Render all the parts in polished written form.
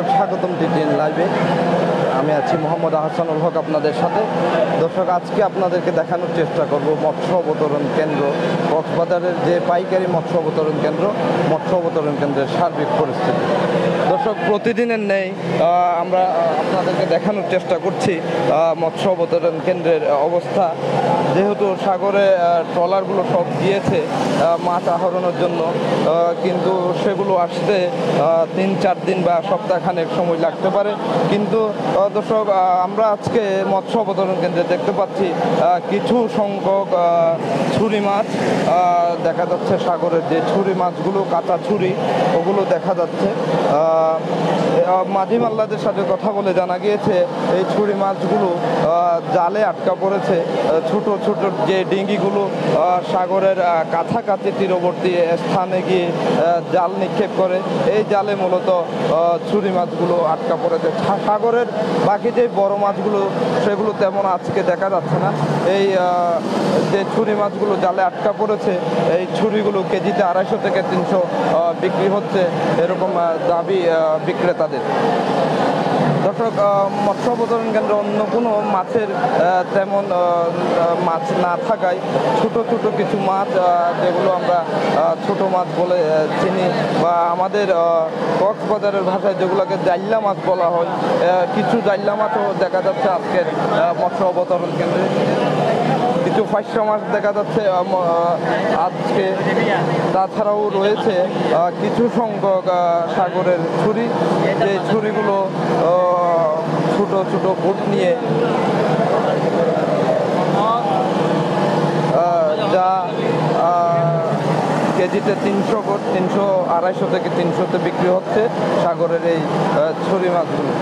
দর্শক স্বাগতম টিটিএন লাইভে। আমি আছি মোহাম্মদ আহসানুল হক আপনাদের সাথে। দর্শক আজকে আপনাদেরকে দেখানোর চেষ্টা করব মৎস্য অবতরণ কেন্দ্র, কক্সবাজারের যে পাইকারি মৎস্য অবতরণ কেন্দ্র, মৎস্য অবতরণ কেন্দ্রের সার্বিক পরিস্থিতি। দর্শক প্রতিদিনের নেই আমরা আপনাদেরকে দেখানোর চেষ্টা করছি মৎস্য অবতরণ কেন্দ্রের অবস্থা। যেহেতু সাগরে ট্রলারগুলো সব গিয়েছে মাছ আহরণের জন্য, কিন্তু সেগুলো আসতে 3-4 দিন বা সপ্তাহখানেক সময় লাগতে পারে। কিন্তু দর্শক আমরা আজকে মৎস্য অবতরণ কেন্দ্রে দেখতে পাচ্ছি কিছু সংখ্যক ছুরি মাছ দেখা যাচ্ছে। সাগরের যে ছুরি মাছগুলো, কাঁচা ছুরি, ওগুলো দেখা যাচ্ছে। মাঝি মাল্লাদের সাথে কথা বলে জানা গিয়েছে এই ছুরি মাছগুলো জালে আটকা পড়েছে। ছোট ছোট যে ডিঙ্গিগুলো সাগরের কাছাকাছি তীরবর্তী স্থানে গিয়ে জাল নিক্ষেপ করে, এই জালে মূলত ছুরি মাছগুলো আটকা পড়েছে। সাগরের বাকি যে বড় মাছগুলো সেগুলো তেমন আজকে দেখা যাচ্ছে না। এই যে ছুরি মাছগুলো জালে আটকা পড়েছে, এই ছুরিগুলো কেজিতে 250 থেকে 300 বিক্রি হচ্ছে, এরকম দাবি বিক্রেতাদের। দর্শক মৎস্য অবতরণ কেন্দ্রে অন্য কোনো মাছের তেমন মাছ না থাকায় ছোট ছোট কিছু মাছ, যেগুলো আমরা ছোট মাছ বলে চিনি বা আমাদের কক্সবাজারের ভাষায় যেগুলোকে জাইল্লা মাছ বলা হয়, কিছু জাইল্লা মাছও দেখা যাচ্ছে আজকের মৎস্য অবতরণ কেন্দ্রে। কিছু ফাইসা মাছ দেখা যাচ্ছে আজকে। তাছাড়াও রয়েছে কিছু সংখ্যক সাগরের ছুরি, যে ছুরিগুলো ছোট ছোট বোট নিয়ে যা কেজিতে 250 থেকে 300-তে বিক্রি হচ্ছে সাগরের এই ছুরি মাছগুলো।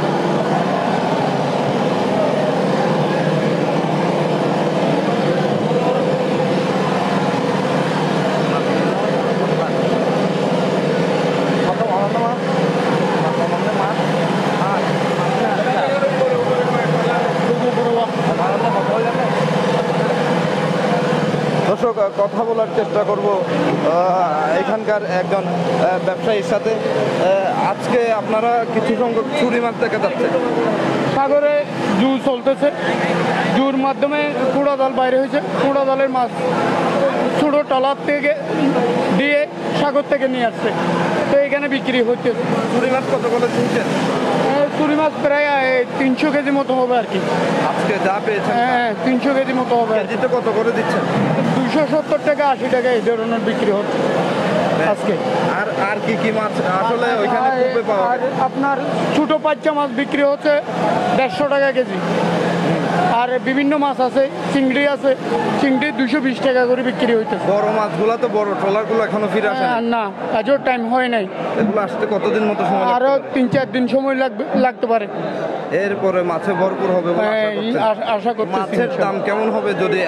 দর্শক কথা বলার চেষ্টা করব এখানকার একজন ব্যবসায়ীর সাথে। আজকে আপনারা কিছু সংখ্যক ছুরি মাছ দেখা যাচ্ছে। সাগরে জু চলতেছে, জুর মাধ্যমে কুড়া জাল বাইরে হয়েছে। কুড়া জালের মাছ ছোটো টলার থেকে দিয়ে সাগর থেকে নিয়ে আসছে, তো এখানে বিক্রি হচ্ছে। ছুরি মাছ কত করে কিনছেন? ছুরি মাছ প্রায় 300 কেজি মতো হবে আর কি। আজকে যা পেয়েছেন? হ্যাঁ, 300 কেজি মতো হবে। কেজিতে কত করে দিচ্ছেন? 270 টাকা 80 টাকা এই ধরনের বিক্রি হচ্ছে আজকে। আর আর কি কি মাছ আসলে ওইখানে কূপে পাওয়া যায়? আপনার ছোটো বাচ্চা মাছ বিক্রি হচ্ছে 150 টাকা কেজি। আর বিভিন্ন মাছ আছে, চিংড়ি আছে, চিংড়ি 220 টাকা করে বিক্রি হইতেছে। বড় মাছগুলো তো বড় ট্রলারগুলো এখনো ফিরে আসে না, আজও টাইম হয় নাই। এগুলো আসতে কতদিন মতো সময়? আরও 3-4 দিন সময় লাগতে পারে। এরপরে মাছে ভরপুর হবে বলে আশা করছি। মাছের দাম কেমন হবে যদি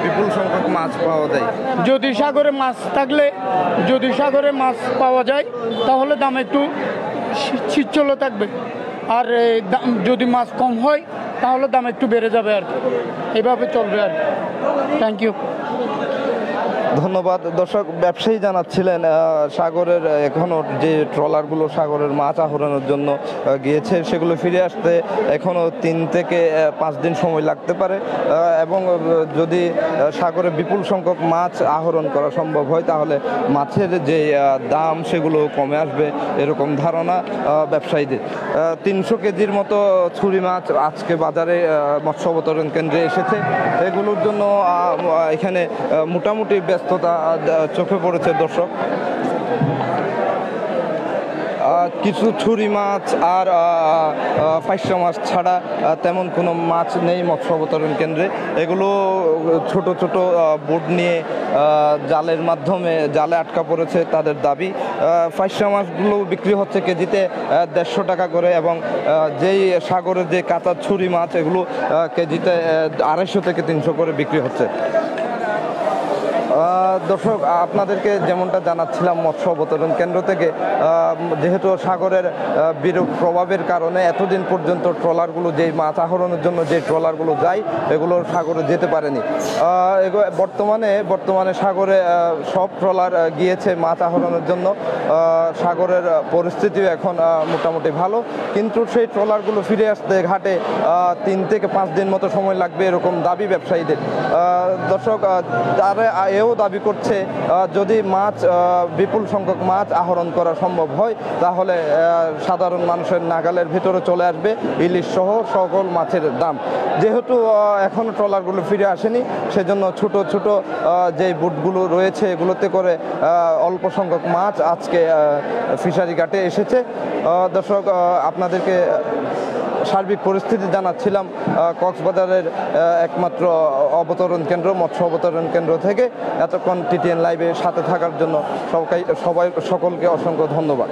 বিপুল সংখ্যক মাছ পাওয়া যায়? যদি সাগরে মাছ থাকলে, যদি সাগরে মাছ পাওয়া যায় তাহলে দাম একটু শীতল থাকবে। আর যদি মাছ কম হয় তাহলে দাম একটু বেড়ে যাবে আর কি, এইভাবে চলবে আর কি। Thank you. ধন্যবাদ। দর্শক ব্যবসায়ী জানাচ্ছিলেন সাগরের এখনও যে ট্রলারগুলো সাগরের মাছ আহরণের জন্য গিয়েছে সেগুলো ফিরে আসতে এখনও 3 থেকে 5 দিন সময় লাগতে পারে, এবং যদি সাগরে বিপুল সংখ্যক মাছ আহরণ করা সম্ভব হয় তাহলে মাছের যে দাম সেগুলো কমে আসবে, এরকম ধারণা ব্যবসায়ীদের। 300 কেজির মতো ছুরি মাছ আজকে বাজারে মৎস্য অবতরণ কেন্দ্রে এসেছে। এগুলোর জন্য এখানে মোটামুটি ব্যস্ততা চোখে পড়েছে দর্শক। কিছু ছুরি মাছ আর ফাইসা মাছ ছাড়া তেমন কোনো মাছ নেই মৎস্য অবতরণ কেন্দ্রে। এগুলো ছোট ছোট বোট নিয়ে জালের মাধ্যমে জালে আটকা পড়েছে তাদের দাবি। ফাইসা মাছগুলো বিক্রি হচ্ছে কেজিতে 150 টাকা করে, এবং যেই সাগরের যে কাঁচা ছুরি মাছ এগুলো কেজিতে 250 থেকে 300 করে বিক্রি হচ্ছে। দর্শক, আপনাদেরকে যেমনটা জানাচ্ছিলাম মৎস্য অবতরণ কেন্দ্র থেকে, যেহেতু সাগরের বিরূপ প্রভাবের কারণে এতদিন পর্যন্ত ট্রলারগুলো যেই মাছ আহরণের জন্য যে ট্রলারগুলো যায় এগুলো সাগরে যেতে পারেনি। বর্তমানে সাগরে সব ট্রলার গিয়েছে মাছ আহরণের জন্য। সাগরের পরিস্থিতিও এখন মোটামুটি ভালো, কিন্তু সেই ট্রলারগুলো ফিরে আসতে ঘাটে 3 থেকে 5 দিন মতো সময় লাগবে, এরকম দাবি ব্যবসায়ীদের। দর্শক, তারা এও দাবি করছে যদি মাছ বিপুল সংখ্যক মাছ আহরণ করা সম্ভব হয় তাহলে সাধারণ মানুষের নাগালের ভিতরে চলে আসবে ইলিশ সহ সকল মাছের দাম। যেহেতু এখনও ট্রলারগুলো ফিরে আসেনি, সেজন্য ছোট ছোট যে বুটগুলো রয়েছে এগুলোতে করে অল্প সংখ্যক মাছ আজকে ফিশারি ঘাটে এসেছে। দর্শক, আপনাদেরকে সার্বিক পরিস্থিতি জানাচ্ছিলাম কক্সবাজারের একমাত্র অবতরণ কেন্দ্র, মৎস্য অবতরণ কেন্দ্র থেকে। এতক্ষণ টিটিএন লাইভে সাথে থাকার জন্য সকলকে অসংখ্য ধন্যবাদ।